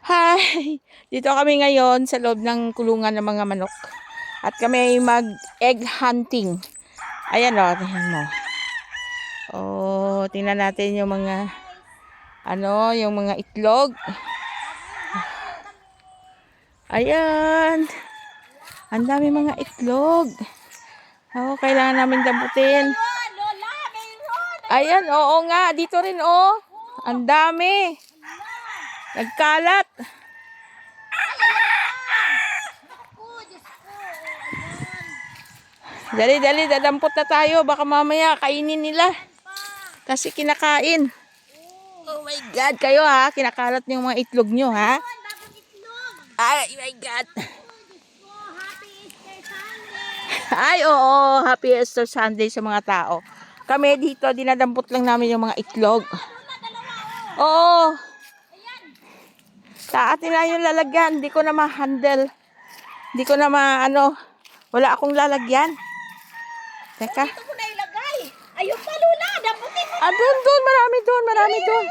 Hi! Dito kami ngayon sa loob ng kulungan ng mga manok. At kami ay mag-egg hunting. Ayan o, tingnan mo. Oh, tingnan natin yung mga yung mga itlog. Ayan. Ang dami mga itlog. Oh, kailangan namin damputin. Ayan, oo nga, dito rin oh. Ang dami. Nagkalat. Dali, dadampot na tayo. Baka mamaya kainin nila. Kasi kinakain. Oh my God, kayo ha. Kinakalat niyo yung mga itlog nyo ha. Ay, my God. Ay, oo. Happy Easter Sunday sa mga tao. Kami dito, dinadampot lang namin yung mga itlog. Oo. Taatin na yung lalagyan. Hindi ko na ma-handle. Hindi ko na wala akong lalagyan. Teka. Dito ko na ilagay. Ayun pa, Lula. Damputin mo. Doon. Marami doon.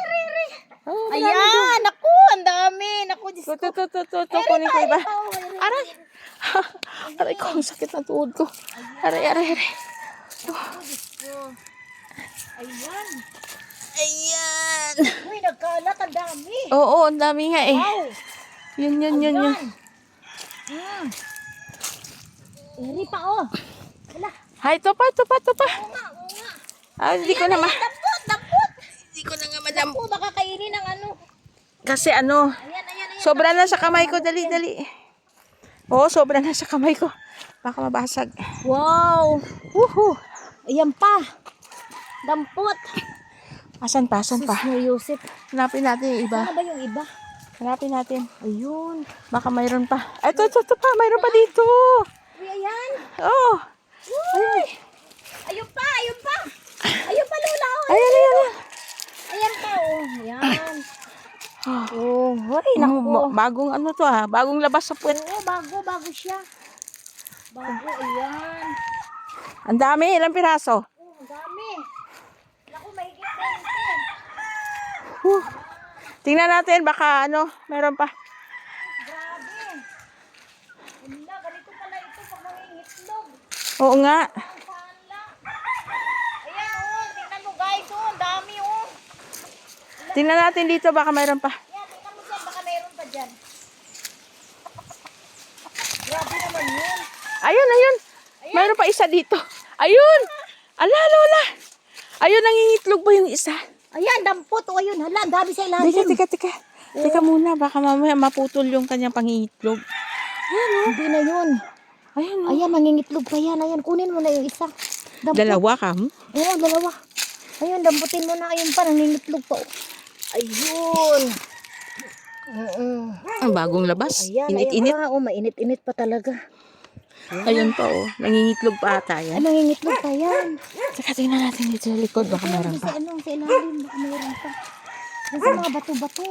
Oh, ayan. Naku, ang dami. Naku, Diyos ko. Kunin ko iba. Aray. Aray ko, ang sakit ng tuhod ko. Aray. Naku, Diyos ko. Ayan. Ayan. Uy, nagkalat. Ang dami. Oo, ang dami nga eh. Wow. Yun. Eri pa, oh. Wala. Hay, ito pa. Oo nga. Hindi ko na Dampot. Hindi ko na nga madam. Dampot, baka kainin ng ano. Kasi Ayan. sobra na sa kamay ko. Dali. Oo, sobra na sa kamay ko. Baka mabasag. Wow. Woohoo. Ayan pa. Dampot. Asan pa? Sus na Yusip. Hanapin natin yung iba. Ano ba yung iba? Hanapin natin. Ayun. Baka mayroon pa. Ito pa. Mayroon pa dito. Uy, ayan. Oo. Uy. Ayun pa. Ayun pa, Lola. Oh. Ayan. Ayan pa, oh. Ayan. Oh, ay, naku. Bagong to bagong labas sa puwet. Oo, bago siya. Bago, ayan. Ang dami, ilang piraso? Oh, ang dami. Naku, mahigit 20. Tingnan natin, baka meron pa. Grabe. Wala, ganito pala ito pag nangingitlog. Oo nga. Ang pala. Ayan, oh. Tingnan mo, guys, oh. Ang dami, oh. Tingnan natin dito, baka mayroon pa. Ayan, tingnan mo dyan. Baka mayroon pa dyan. Grabe naman yun. Ayun. Mayroon pa isa dito. Ayun. Ala, Lola. Ayun, nangingitlog ba yung isa? Ayan, dampot. O, ayun. Hala, ang dami sa ilalim. Teka. Teka muna, baka mamaya maputol yung kanyang pangingitlog. Hindi na yun. Ayun. Ayan, nangingitlog pa yan. Ayan, kunin mo na yung isa. Dampot. Dalawa ka? Oo, dalawa. Ayun, damputin mo na. Ayun pa, nangingitlog pa. Ayun. Ang bagong labas. Ayan, Init-init. Ayan, mainit-init pa talaga. Ayun pa nangingitlog pa ata yan. Ay, nangingitlog pa yan. Teka, tingnan natin dito sa likod, baka meron pa. Sa ilalim, baka mayroon pa. Yan sa mga bato-bato.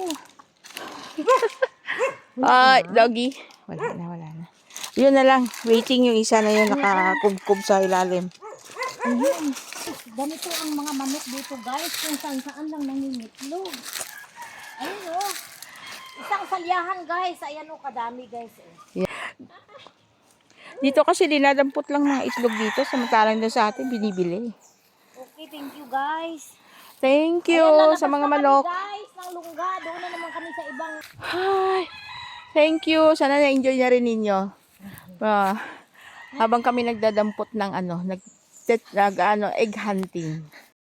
Ay, doggy. Wala na. Yun na lang. Waiting yung isa na yun, nakakubkub sa ilalim. Ayun. Ganito ang mga manok dito, guys. Kung saan lang nangingitlog. Ayun, oh. Isang salyahan, guys. Ayan, oh, kadami, guys. Dito kasi dinadampot lang mga itlog dito, samantalang doon sa atin binibili. Okay, thank you, guys. Thank you Ayan, sa mga lalabas na manok. kami, guys, ng lungga. Doon na naman kami sa ibang... Hi. Thank you. Sana na-enjoy na rin ninyo. Habang kami nagdadampot ng egg hunting.